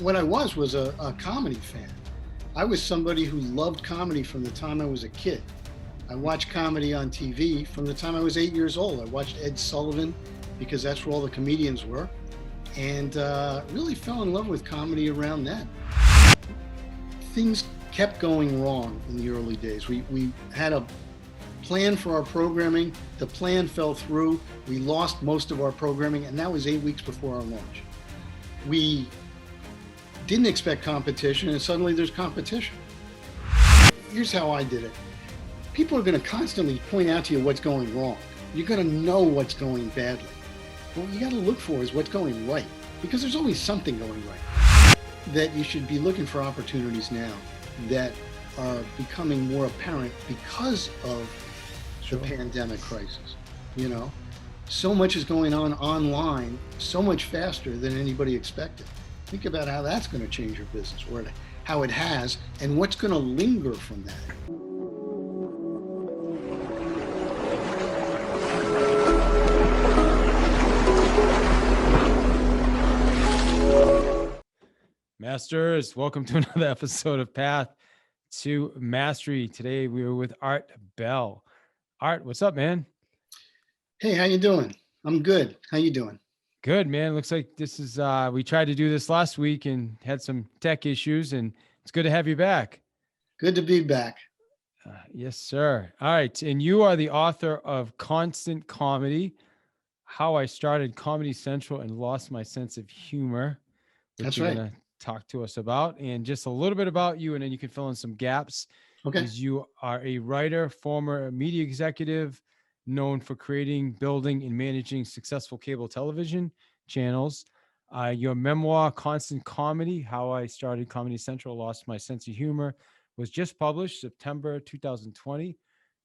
what I was a comedy fan. I was somebody who loved comedy from the time I was a kid. I watched comedy on TV from the time I was 8 years old. I watched Ed Sullivan because that's where all the comedians were, and really fell in love with comedy around then. Things kept going wrong in the early days. We had a plan for our programming. The plan fell through. We lost most of our programming, and that was 8 weeks before our launch. We didn't expect competition, and suddenly there's competition. Here's how I did it. People are going to constantly point out to you what's going wrong. You're going to know what's going badly. What you got to look for is what's going right, because there's always something going right. That you should be looking for opportunities now that are becoming more apparent because of the pandemic crisis. You know, so much is going on online, so much faster than anybody expected. Think about how that's going to change your business, or how it has, and what's going to linger from that. Masters, welcome to another episode of Path to Mastery. Today we are with Art Bell. Art, what's up, man? Hey, how you doing? I'm good. How you doing? Good, man. Looks like this is we tried to do this last week and had some tech issues, and it's good to have you back. Good to be back. Yes, sir. All right, and you are the author of Constant Comedy: How I Started Comedy Central and Lost My Sense of Humor, which That's you're right. gonna talk to us about, and just a little bit about you, and then you can fill in some gaps. Okay. Is you are a writer, former media executive, known for creating, building, and managing successful cable television channels. Your memoir, Constant Comedy: How I Started Comedy Central, Lost My Sense of Humor, was just published September 2020.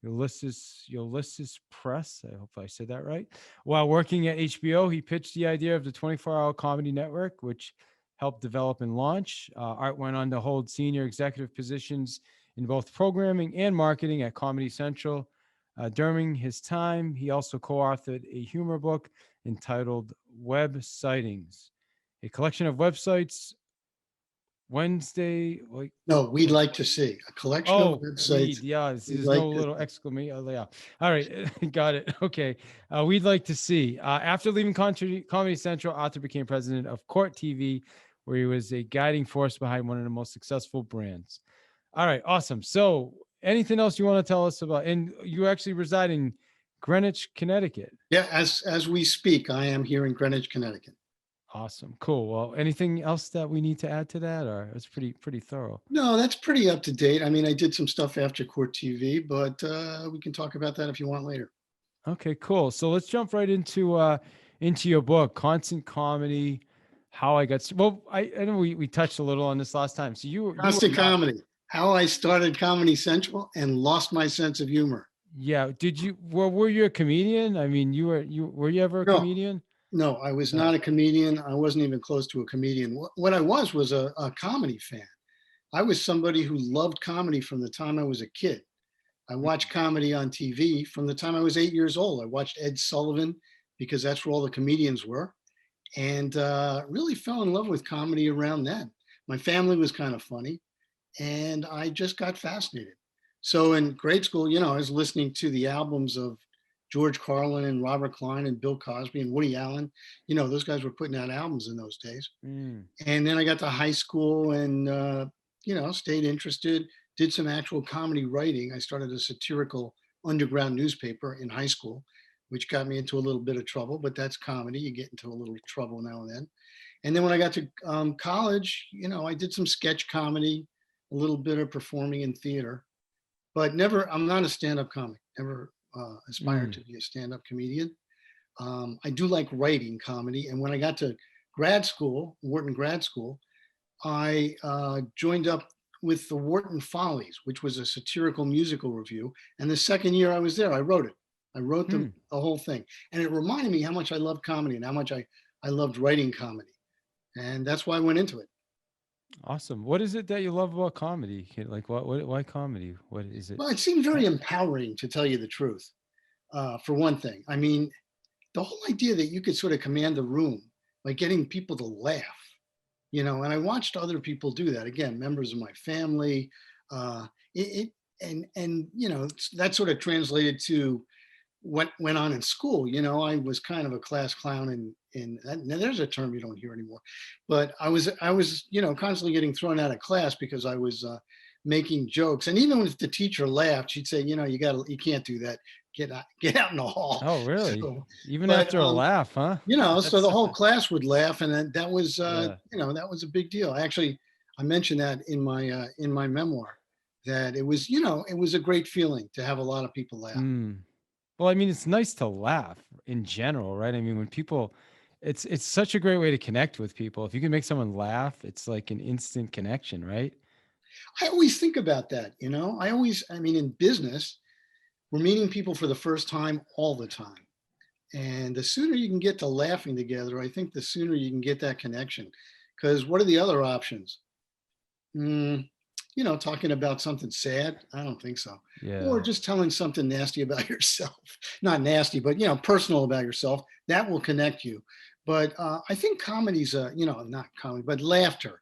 Ulysses Press. I hope I said that right. While working at HBO, he pitched the idea of the 24-hour comedy network, which helped develop and launch. Art went on to hold senior executive positions in both programming and marketing at Comedy Central. During his time, he also co-authored a humor book entitled Web Sightings, a collection of websites. No, we'd like to see a collection of websites. Yeah, there's no little exclamation. Oh, yeah. All right. Got it. Okay. We'd like to see. After leaving Comedy Central, Arthur became president of Court TV, where he was a guiding force behind one of the most successful brands. All right. Awesome. So anything else you want to tell us about? And you actually reside in Greenwich, Connecticut. Yeah, as we speak, I am here in Greenwich, Connecticut. Awesome. Cool. Well, anything else that we need to add to that, or it's pretty thorough? No, that's pretty up to date. I mean, I did some stuff after Court TV, but we can talk about that if you want later. Okay, cool. So let's jump right into your book, Constant Comedy: How I Got. Well, I know we touched a little on this last time. So Constant Comedy: How I Started Comedy Central and Lost My Sense of Humor. Yeah. Were you a comedian? I mean, were you ever a comedian? No, I was not a comedian. I wasn't even close to a comedian. What I was a comedy fan. I was somebody who loved comedy from the time I was a kid. I watched comedy on TV from the time I was 8 years old. I watched Ed Sullivan because that's where all the comedians were, and really fell in love with comedy around then. My family was kind of funny, and I just got fascinated. So in grade school, I was listening to the albums of George Carlin and Robert Klein and Bill Cosby and Woody Allen. Those guys were putting out albums in those days. And then I got to high school and, stayed interested, did some actual comedy writing. I started a satirical underground newspaper in high school, which got me into a little bit of trouble, but that's comedy. You get into a little trouble now and then. And then when I got to college, I did some sketch comedy, a little bit of performing in theater, but I'm not a stand-up comic, never aspired to be a stand-up comedian. I do like writing comedy. And when I got to Wharton Grad School, I joined up with the Wharton Follies, which was a satirical musical review. And the second year I was there, I wrote it. I wrote the whole thing. And it reminded me how much I loved comedy and how much I loved writing comedy. And that's why I went into it. Awesome. What is it that you love about comedy? Like, why comedy? What is it? Well, it seemed very empowering, to tell you the truth, for one thing. I mean, the whole idea that you could sort of command the room by getting people to laugh, and I watched other people do that. Again, members of my family, it and that sort of translated to what went on in school. I was kind of a class clown in now there's a term you don't hear anymore, but I was constantly getting thrown out of class because I was making jokes. And even if the teacher laughed, she'd say, you can't do that. Get out in the hall. Oh, really? So, Even but after a laugh, huh? so the That's whole class would laugh, and then that was yeah. that was a big deal. Actually, I mentioned that in my memoir, that it was a great feeling to have a lot of people laugh. Mm. Well, I mean, it's nice to laugh in general, right? I mean, when people, it's such a great way to connect with people. If you can make someone laugh, it's like an instant connection, right? I always think about that. I mean, in business, we're meeting people for the first time all the time. And the sooner you can get to laughing together, I think the sooner you can get that connection. Because what are the other options? Mm, talking about something sad? I don't think so. Or Yeah. just telling something nasty about yourself. Not nasty, but personal about yourself. That will connect you. But I think comedy's not comedy, but laughter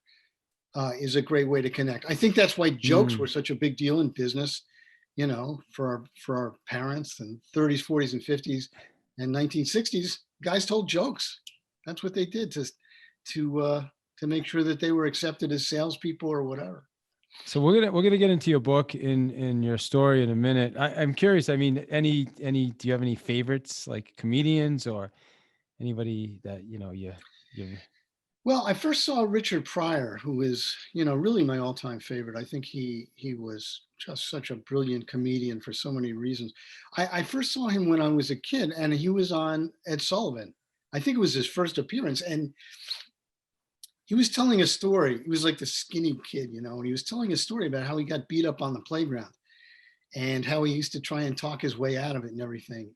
is a great way to connect. I think that's why jokes were Mm. such a big deal in business, for our parents and 30s, 40s, and 50s and 1960s. Guys told jokes. That's what they did to make sure that they were accepted as salespeople or whatever. So we're gonna get into your book in your story in a minute. I'm curious. I mean, any do you have any favorites like comedians or anybody that you Well, I first saw Richard Pryor, who is, really my all-time favorite. I think he was just such a brilliant comedian for so many reasons. I first saw him when I was a kid, and he was on Ed Sullivan. I think it was his first appearance, and he was telling a story. He was like the skinny kid, and he was telling a story about how he got beat up on the playground and how he used to try and talk his way out of it and everything.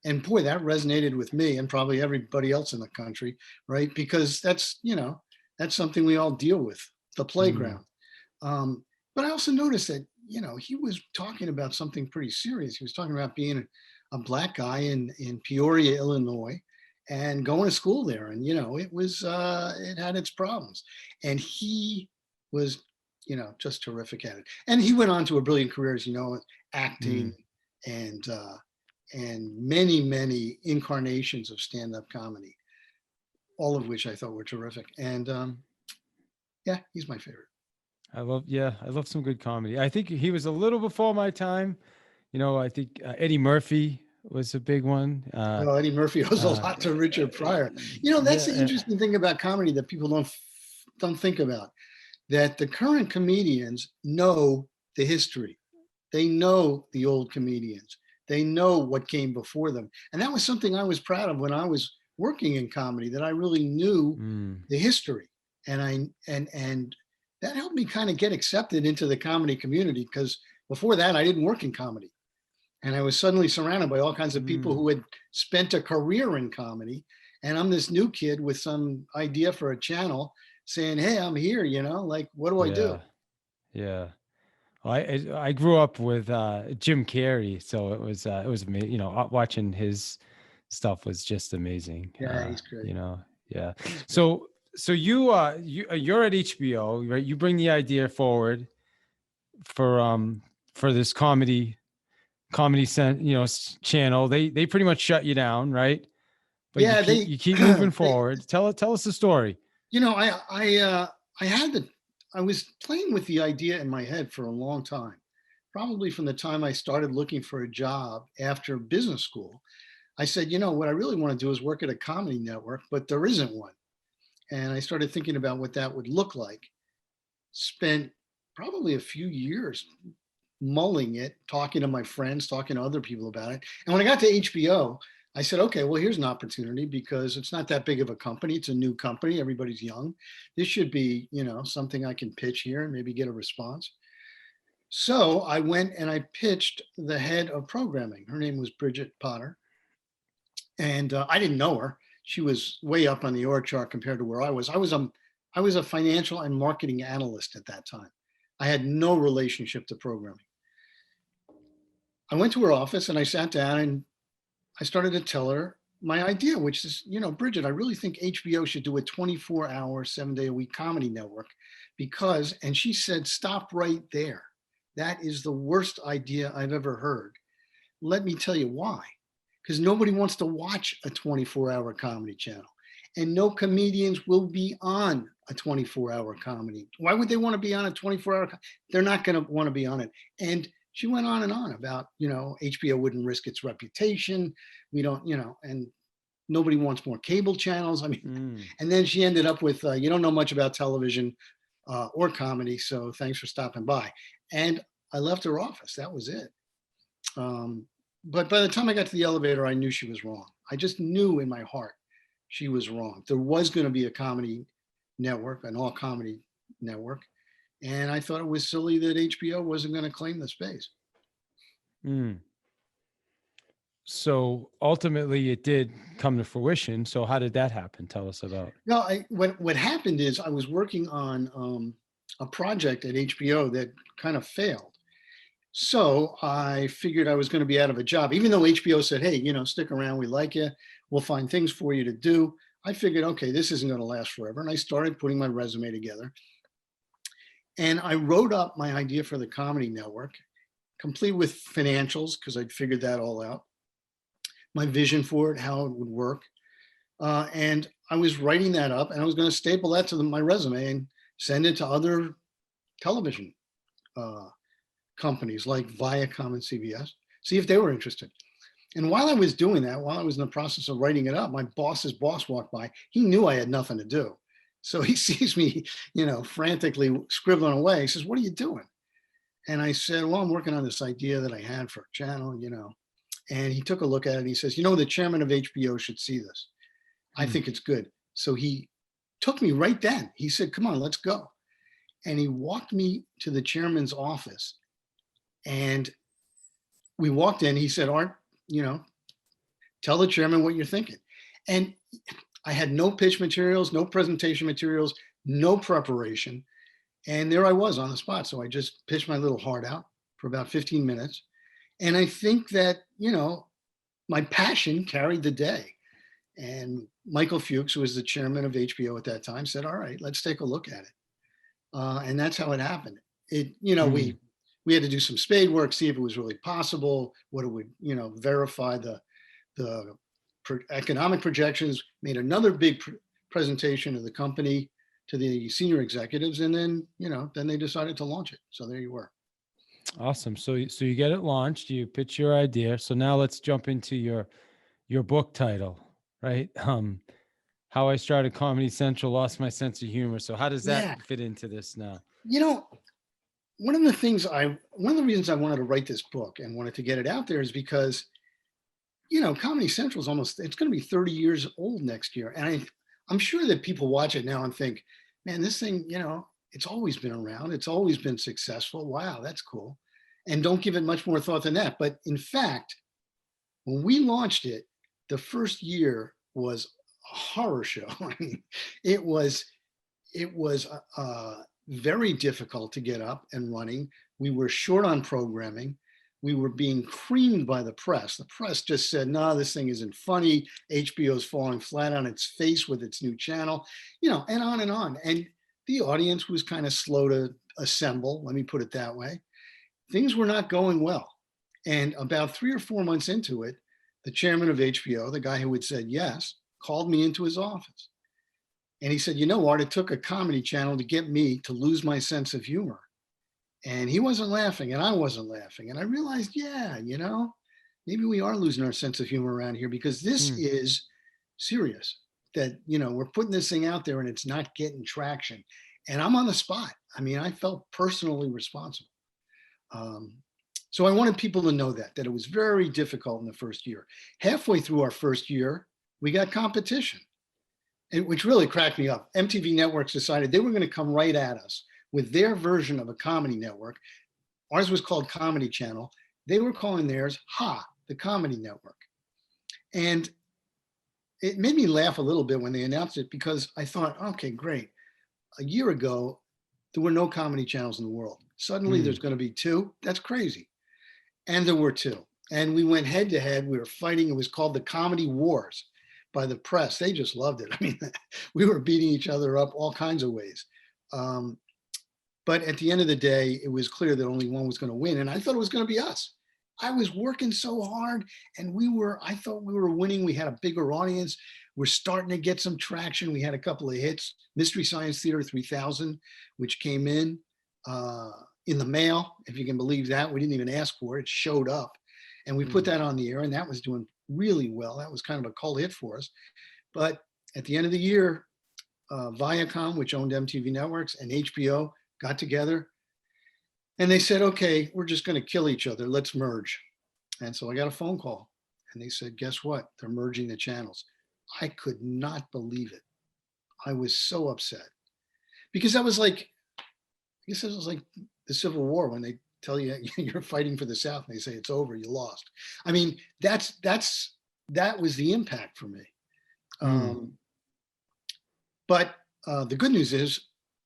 And boy, that resonated with me and probably everybody else in the country, right? Because that's something we all deal with, the mm, playground. But I also noticed that he was talking about something pretty serious. He was talking about being a black guy in Peoria, Illinois, and going to school there. And it had its problems, and he was just terrific at it. And he went on to a brilliant career, as acting mm. and many, many incarnations of stand-up comedy, all of which I thought were terrific. And yeah, he's my favorite. I love some good comedy. I think he was a little before my time. I think Eddie Murphy was a big one. Well, Eddie Murphy owes a Uh, lot to Richard Pryor. That's the yeah, interesting thing about comedy that people don't think about. That the current comedians know the history. They know the old comedians. They know what came before them. And that was something I was proud of when I was working in comedy, that I really knew mm, the history. And that helped me kind of get accepted into the comedy community, because before that I didn't work in comedy. And I was suddenly surrounded by all kinds of people mm, who had spent a career in comedy. And I'm this new kid with some idea for a channel saying, hey, I'm here, like, what do I do? yeah, yeah. Well, I grew up with Jim Carrey, so it was amazing. Watching his stuff was just amazing. Yeah, he's great. Yeah. He's great. So you're at HBO, right? You bring the idea forward for this channel. They pretty much shut you down, right? But you Yeah, keep they, you keep moving they, forward. Tell us the story. I had the, I was playing with the idea in my head for a long time, probably from the time I started looking for a job after business school. I said, what I really want to do is work at a comedy network, but there isn't one. And I started thinking about what that would look like. Spent probably a few years mulling it, talking to my friends, talking to other people about it. And when I got to HBO, I said, okay, well, here's an opportunity, because it's not that big of a company. It's a new company. Everybody's young. This should be, something I can pitch here and maybe get a response. So I went and I pitched the head of programming. Her name was Bridget Potter. And I didn't know her. She was way up on the org chart compared to where I was. I was a financial and marketing analyst at that time. I had no relationship to programming. I went to her office and I sat down and I started to tell her my idea, which is, Bridget, I really think HBO should do a 24-hour, 7-day-a-week comedy network because, and she said, stop right there. That is the worst idea I've ever heard. Let me tell you why. Because nobody wants to watch a 24-hour comedy channel. And no comedians will be on a 24-hour comedy. Why would they want to be on a 24-hour? They're not going to want to be on it. And she went on and on about, HBO wouldn't risk its reputation. We don't, and nobody wants more cable channels. I mean, and then she ended up with, you don't know much about television or comedy, so thanks for stopping by. And I left her office. That was it. But by the time I got to the elevator, I knew she was wrong. I just knew in my heart she was wrong. There was going to be a comedy network, an all comedy network. And I thought it was silly that HBO wasn't going to claim the space. So ultimately it did come to fruition. So how did that happen? Tell us about. No, what happened is I was working on a project at HBO that kind of failed. So I figured I was going to be out of a job, even though HBO said, hey, stick around, we like you, we'll find things for you to do. I figured, okay, this isn't going to last forever. And I started putting my resume together. And I wrote up my idea for the comedy network, complete with financials, because I'd figured that all out, my vision for it, how it would work. And I was writing that up and I was going to staple that to my resume and send it to other television companies like Viacom and CBS, see if they were interested. And while I was doing that, while I was in the process of writing it up, my boss's boss walked by. He knew I had nothing to do. So he sees me, frantically scribbling away. He says, what are you doing? And I said, well, I'm working on this idea that I had for a channel, And he took a look at it and he says, the chairman of HBO should see this. I think it's good. So he took me right then. He said, come on, let's go. And he walked me to the chairman's office. And we walked in. He said, Art, tell the chairman what you're thinking. And I had no pitch materials, no presentation materials, no preparation. And there I was on the spot. So I just pitched my little heart out for about 15 minutes. And I think that, my passion carried the day. And Michael Fuchs, who was the chairman of HBO at that time, said, all right, let's take a look at it. And that's how it happened. We had to do some spade work, see if it was really possible, what it would, verify the economic projections, made another big presentation of the company to the senior executives. And then, then they decided to launch it. So there you were. Awesome. So you get it launched, you pitch your idea. So now let's jump into your book title, right? How I Started Comedy Central, Lost My Sense of Humor. So how does that fit into this now? One of the reasons I wanted to write this book and wanted to get it out there is because, Comedy Central is it's going to be 30 years old next year. And I'm sure that people watch it now and think, man, this thing, it's always been around. It's always been successful. Wow, that's cool. And don't give it much more thought than that. But in fact, when we launched it, the first year was a horror show. I mean, it was very difficult to get up and running. We were short on programming. We were being creamed by the press. The press just said, no, this thing isn't funny. HBO's falling flat on its face with its new channel, and on and on. And the audience was kind of slow to assemble, let me put it that way. Things were not going well. And about 3 or 4 months into it, the chairman of HBO, the guy who had said yes, called me into his office. And he said, Art, it took a comedy channel to get me to lose my sense of humor. And he wasn't laughing and I wasn't laughing. And I realized, maybe we are losing our sense of humor around here because this is serious. That, we're putting this thing out there and it's not getting traction. And I'm on the spot. I mean, I felt personally responsible. So I wanted people to know that it was very difficult in the first year. Halfway through our first year, we got competition, which really cracked me up. MTV Networks decided they were going to come right at us with their version of a comedy network. Ours was called Comedy Channel. They were calling theirs the Comedy Network. And it made me laugh a little bit when they announced it because I thought, okay, great. A year ago, there were no comedy channels in the world. Suddenly there's going to be 2. That's crazy. And there were 2. And we went head to head. We were fighting. It was called the Comedy Wars. by the press. They just loved it. I mean, we were beating each other up all kinds of ways. Um, but at the end of the day, it was clear that only one was going to win. And I thought it was going to be us. I was working so hard and I thought we were winning. We had a bigger audience. We're starting to get some traction. We had a couple of hits. Mystery Science Theater 3000, which came in the mail, if you can believe that. We didn't even ask for it. It showed up. And we put that on the air, and that was doing really well. That was kind of a cult hit for us. But at the end of the year, Viacom, which owned MTV Networks, and HBO got together, and they said, okay, we're just going to kill each other. Let's merge. And so I got a phone call, and they said, guess what? They're merging the channels. I could not believe it. I was so upset because that was like, I guess it was like the Civil War when they tell you you're fighting for the South and they say it's over, you lost. I mean, that was the impact for me. But the good news is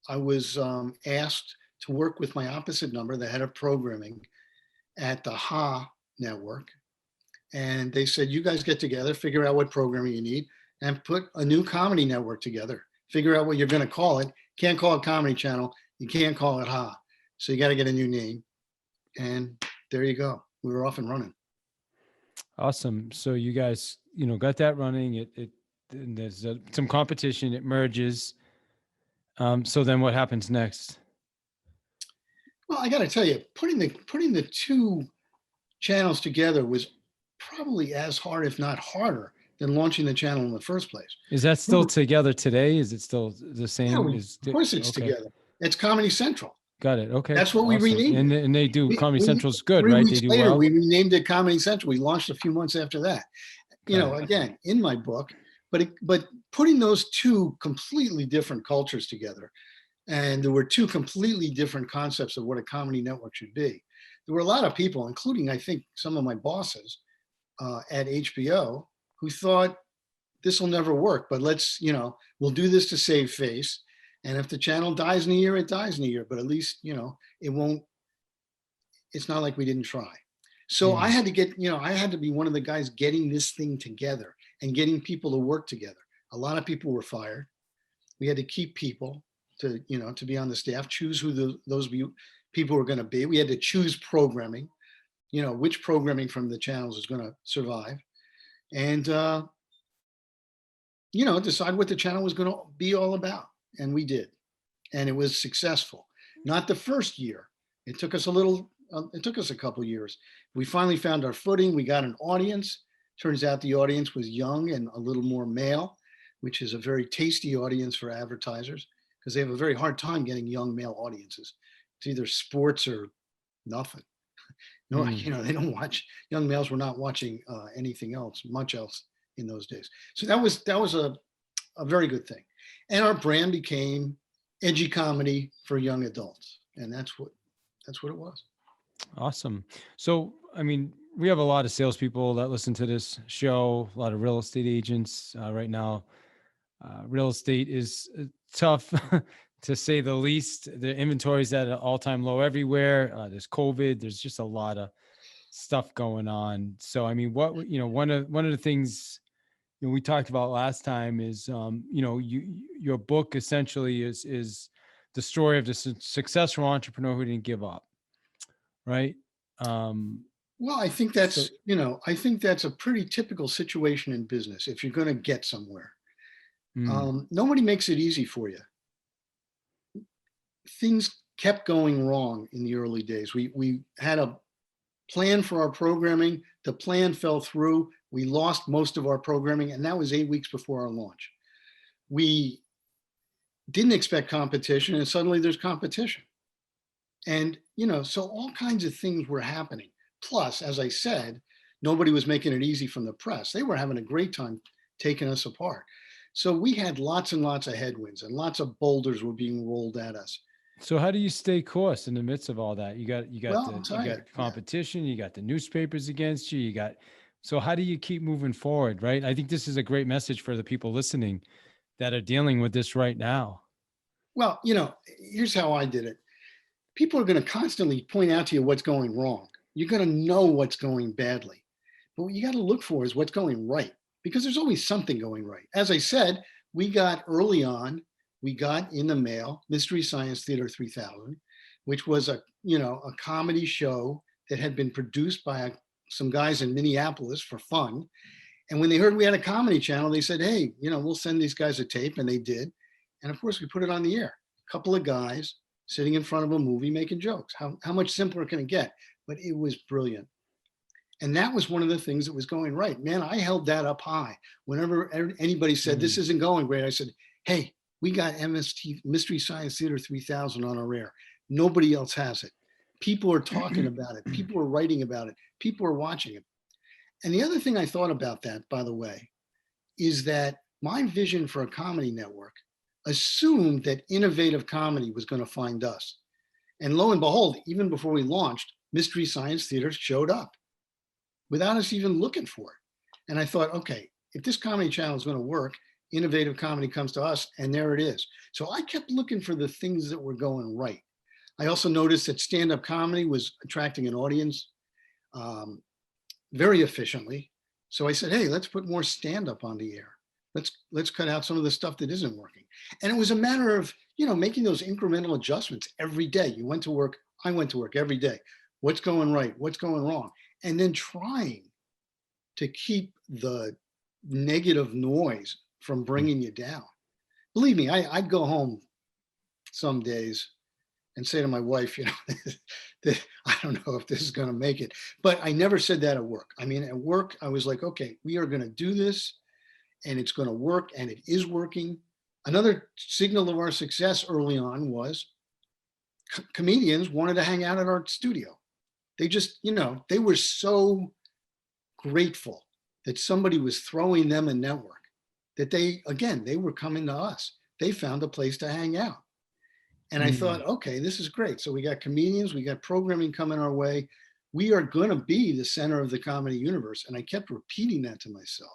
I was asked to work with my opposite number, the head of programming at the Ha network. And they said, you guys get together, figure out what programming you need, and put a new comedy network together. Figure out what you're going to call it. Can't call it Comedy Channel. You can't call it Ha. So you got to get a new name. And there you go. We were off and running. Awesome. So you guys, got that running. And there's some competition. It merges. So then what happens next? Well, I got to tell you, putting the two channels together was probably as hard, if not harder, than launching the channel in the first place. Is that still together today? Is it still the same? Yeah, of course it's together. It's Comedy Central. Got it. Okay. That's what we renamed it. And they do, Comedy Central's good, 3 right? weeks They do later, well. we renamed it Comedy Central. We launched a few months after that. Again, in my book, but putting those two completely different cultures together, and there were two completely different concepts of what a comedy network should be. There were a lot of people, including I think some of my bosses at HBO, who thought this will never work, but let's, we'll do this to save face. And if the channel dies in a year, it dies in a year, but at least, it won't, it's not like we didn't try. So I had to I had to be one of the guys getting this thing together and getting people to work together. A lot of people were fired. We had to keep people to be on the staff, choose who those people were going to be. We had to choose programming, which programming from the channels is going to survive, and decide what the channel was going to be all about. And we did, and it was successful. Not the first year. It took us a couple years. We finally found our footing. We got an audience. Turns out the audience was young and a little more male, which is a very tasty audience for advertisers because they have a very hard time getting young male audiences. It's either sports or nothing. They don't watch, young males were not watching anything else, much else in those days. So that was a very good thing. And our brand became edgy comedy for young adults. And that's what it was. Awesome. So, we have a lot of salespeople that listen to this show, a lot of real estate agents right now. Real estate is tough to say the least. The inventory is at an all-time low everywhere. There's COVID. There's just a lot of stuff going on. So, one of the things we talked about last time is, your book essentially is the story of the successful entrepreneur who didn't give up. Right. Well, I think that's, a pretty typical situation in business. If you're going to get somewhere, nobody makes it easy for you. Things kept going wrong in the early days. We had a plan for our programming. The plan fell through. We lost most of our programming, and that was 8 weeks before our launch. We didn't expect competition, and suddenly there's competition. And, so all kinds of things were happening. Plus, as I said, nobody was making it easy from the press. They were having a great time taking us apart. So we had lots and lots of headwinds, and lots of boulders were being rolled at us. So how do you stay course in the midst of all that? You got competition, you got the newspapers against you, so how do you keep moving forward, right? I think this is a great message for the people listening that are dealing with this right now. Well, here's how I did it. People are going to constantly point out to you what's going wrong. You're going to know what's going badly. But what you got to look for is what's going right. because there's always something going right. As I said, we got early on, we got in the mail Mystery Science Theater 3000, which was a comedy show that had been produced by some guys in Minneapolis for fun. And when they heard we had a comedy channel, they said, hey, we'll send these guys a tape, and they did. And of course, we put it on the air. A couple of guys sitting in front of a movie making jokes. How much simpler can it get? But it was brilliant. And that was one of the things that was going right. Man, I held that up high. Whenever anybody said, this isn't going great, I said, hey, we got Mystery Science Theater 3000 on our air. Nobody else has it. People are talking about it. People are writing about it. People are watching it. And the other thing I thought about that, by the way, is that my vision for a comedy network assumed that innovative comedy was going to find us. And lo and behold, even before we launched, Mystery Science Theater showed up without us even looking for it. And I thought, okay, if this comedy channel is going to work, innovative comedy comes to us, and there it is. So I kept looking for the things that were going right. I also noticed that stand-up comedy was attracting an audience very efficiently. So I said, hey, let's put more stand-up on the air. Let's cut out some of the stuff that isn't working. And it was a matter of, making those incremental adjustments every day. You went to work, I went to work every day. What's going right? What's going wrong? And then trying to keep the negative noise from bringing you down. Believe me, I'd go home some days and say to my wife, I don't know if this is going to make it, but I never said that at work. I mean, at work, I was like, okay, we are going to do this, and it's going to work, and it is working. Another signal of our success early on was comedians wanted to hang out at our studio. They just, they were so grateful that somebody was throwing them a network, that they were coming to us. They found a place to hang out. And I thought, okay, this is great. So we got comedians, we got programming coming our way. We are going to be the center of the comedy universe. And I kept repeating that to myself.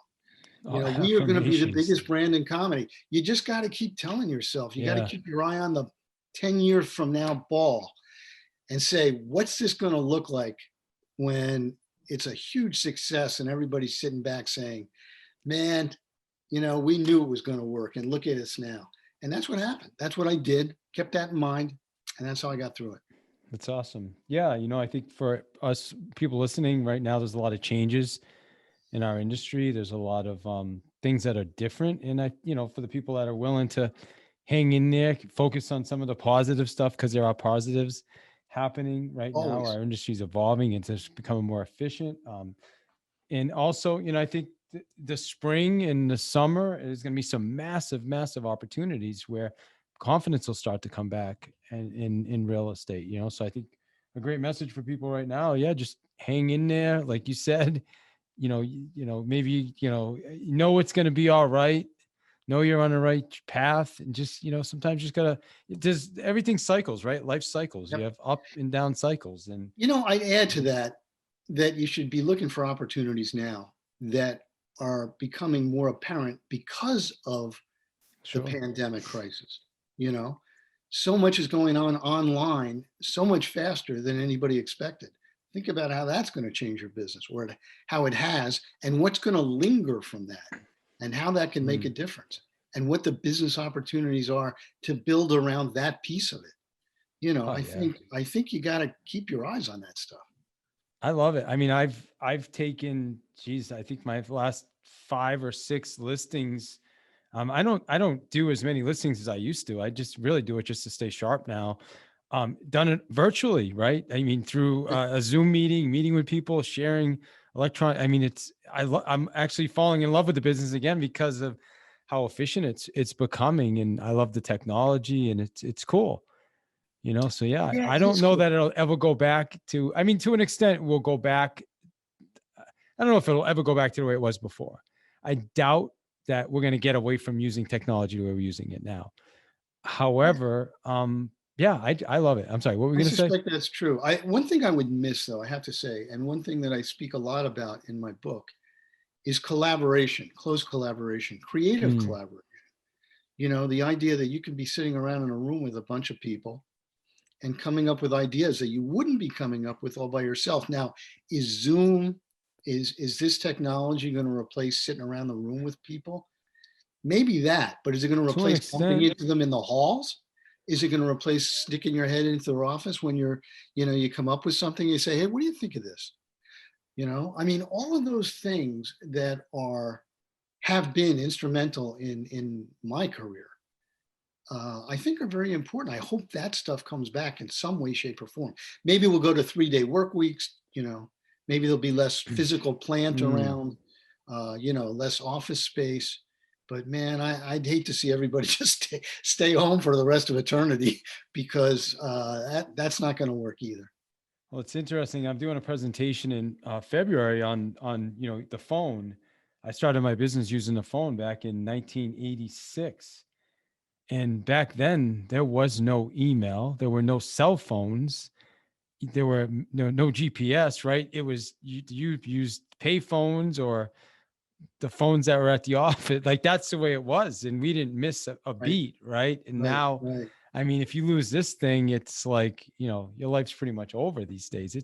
We are going to be the biggest brand in comedy. You just got to keep telling yourself, you got to keep your eye on the 10 years from now ball and say, what's this going to look like when it's a huge success and everybody's sitting back saying, man, we knew it was going to work, and look at us now. And that's what happened. That's what I did, kept that in mind, and that's how I got through it. That's awesome. Yeah. I think for us people listening right now, there's a lot of changes in our industry. There's a lot of things that are different. And for the people that are willing to hang in there, focus on some of the positive stuff, because there are positives happening right now. Our industry is evolving and it's becoming more efficient. And also, I think the spring and the summer is going to be some massive, massive opportunities where confidence will start to come back in real estate, So I think a great message for people right now. Yeah. Just hang in there. Like you said, maybe, it's going to be all right. Know you're on the right path, and just, sometimes just everything cycles, right? Life cycles. Yep. You have up and down cycles. And, I'd add to that you should be looking for opportunities now that are becoming more apparent because of the pandemic crisis. So much is going on online, so much faster than anybody expected. Think about how that's going to change your business, or how it has, and what's going to linger from that, and how that can make a difference, and what the business opportunities are to build around that piece of it. I think you got to keep your eyes on that stuff. I love it. I mean, I've taken, I think my last 5 or 6 listings. I don't do as many listings as I used to. I just really do it just to stay sharp now. Done it virtually, right? I mean, through a Zoom meeting with people, sharing electronic. I mean, I'm actually falling in love with the business again because of how efficient it's becoming, and I love the technology, and it's cool. So yeah, I don't know that it'll ever go back to, to an extent we'll go back. I don't know if it'll ever go back to the way it was before. I doubt that we're going to get away from using technology the way we're using it now. However, I love it. I'm sorry, what were we going to say? I suspect that's true. One thing I would miss, though, I have to say, and one thing that I speak a lot about in my book, is collaboration, close collaboration, creative collaboration. The idea that you can be sitting around in a room with a bunch of people and coming up with ideas that you wouldn't be coming up with all by yourself. Now, is Zoom Is this technology going to replace sitting around the room with people? Maybe that, but is it going to To an replace bumping extent, into them in the halls? Is it going to replace sticking your head into their office when you come up with something, you say, hey, what do you think of this? I mean, all of those things that have been instrumental in my career, I think are very important. I hope that stuff comes back in some way, shape, or form. Maybe we'll go to 3-day work weeks, maybe there'll be less physical plant mm, around, less office space. But man, I'd hate to see everybody just stay home for the rest of eternity because that's not going to work either. well, it's interesting. I'm doing a presentation in February on the phone. I started my business using the phone back in 1986. And back then, there was no email, there were no cell phones, there were no GPS, right? It was you used pay phones or the phones that were at the office. Like that's the way it was. And we didn't miss a Right, beat, right? And right, now, right. I mean, if you lose this thing, it's like, your life's pretty much over these days.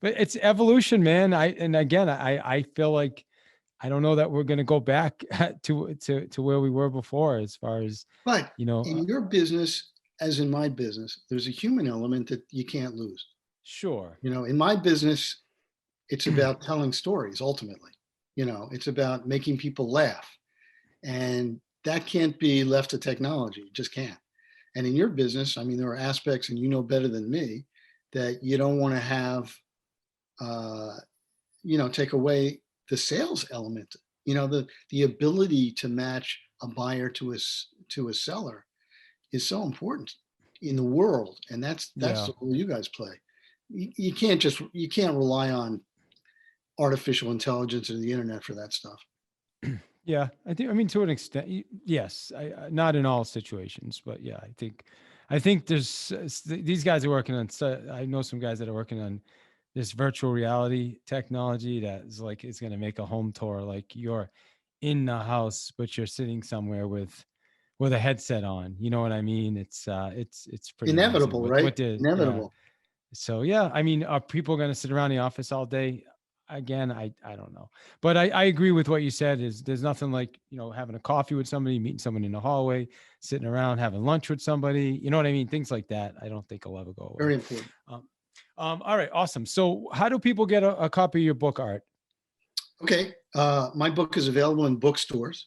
But it's evolution, man. And again, I feel like I don't know that we're going to go back to where we were before, as far as, But you know, uh, in your business, as in my business, there's a human element that you can't lose. sure. In my business, it's about telling stories ultimately. It's about making people laugh. And that can't be left to technology. It just can't. And in your business, I mean, there are aspects, and you know better than me, that you don't want to have, uh, take away the sales element. The ability to match a buyer to a seller is so important in the world, and that's Yeah. the role you guys play. You can't rely on artificial intelligence or the internet for that stuff. Yeah, I mean, to an extent, yes. Not in all situations, but yeah, I think there's these guys are working on. I know some guys that are working on this virtual reality technology that is like it's going to make a home tour like you're in the house, but you're sitting somewhere with a headset on. You know what I mean? It's pretty amazing. Inevitable, right? What the yeah. Inevitable. So yeah, I mean, are people going to sit around the office all day? Again, I don't know, but I agree with what you said. Is there's nothing like having a coffee with somebody, meeting someone in the hallway, sitting around having lunch with somebody. You know what I mean? Things like that. I don't think will ever go away. Very important. Um, all right, awesome. So how do people get a copy of your book, Art? Okay. My book is available in bookstores,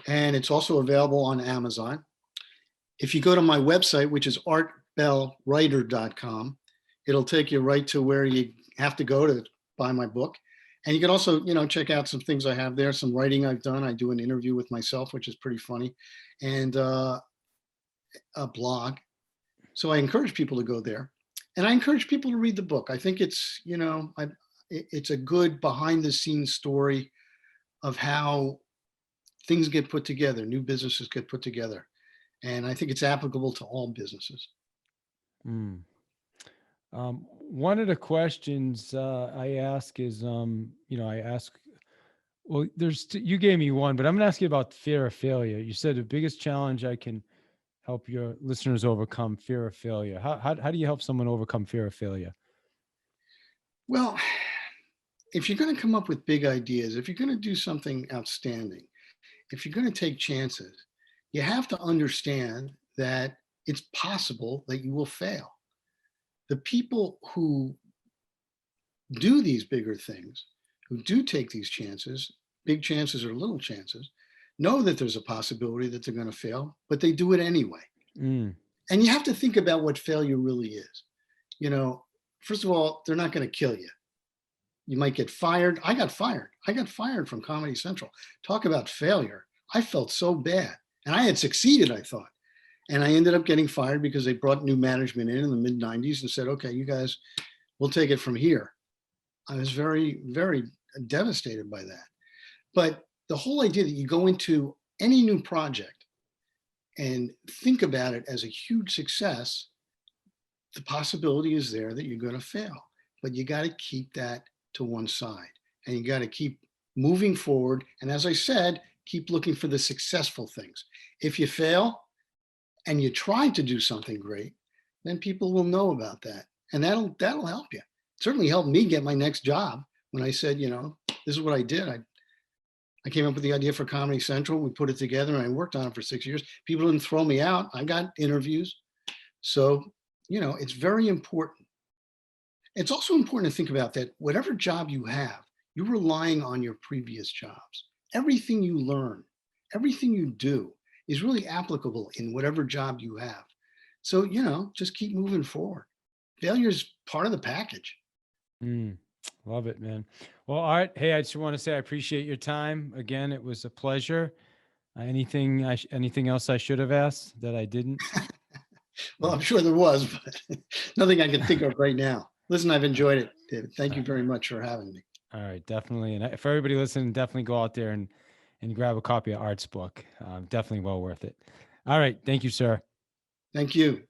and it's also available on Amazon. If you go to my website, which is artbellwriter.com, it'll take you right to where you have to go to buy my book. And you can also, check out some things I have there, some writing I've done. I do an interview with myself, which is pretty funny, and a blog. So I encourage people to go there, and I encourage people to read the book. I think it's a good behind the scenes story of how things get put together, new businesses get put together, and I think it's applicable to all businesses. Mm. One of the questions I ask is, I ask, well, you gave me one, but I'm going to ask you about fear of failure. You said the biggest challenge I can help your listeners overcome fear of failure. How do you help someone overcome fear of failure? Well, if you're going to come up with big ideas, if you're going to do something outstanding, if you're going to take chances, you have to understand that it's possible that you will fail. The people who do these bigger things, who do take these chances, big chances or little chances, know that there's a possibility that they're going to fail, but they do it anyway. Mm, And you have to think about what failure really is. You know, First of all, they're not going to kill you. You might get fired. I got fired. I got fired from Comedy Central. Talk about failure. I felt so bad. And I had succeeded, I thought. And I ended up getting fired because they brought new management in the mid 90s and said, okay, you guys, we'll take it from here. I was very, very devastated by that. But the whole idea that you go into any new project and think about it as a huge success, the possibility is there that you're going to fail. But you got to keep that to one side and you got to keep moving forward. And as I said, keep looking for the successful things. If you fail and you try to do something great, then people will know about that. And that'll help you. It certainly helped me get my next job when I said, this is what I did. I came up with the idea for Comedy Central. We put it together and I worked on it for 6 years. People didn't throw me out. I got interviews. So, it's very important. It's also important to think about that whatever job you have, you're relying on your previous jobs. Everything you learn, everything you do is really applicable in whatever job you have. So, just keep moving forward. Failure is part of the package. Mm, love it, man. Well, Art, hey, I just want to say I appreciate your time. Again, it was a pleasure. Anything else I should have asked that I didn't? Well, I'm sure there was, but nothing I can think of right now. Listen, I've enjoyed it, David. Thank you very much for having me. All right, definitely. And for everybody listening, definitely go out there and grab a copy of Art's book. Definitely well worth it. All right. Thank you, sir. Thank you.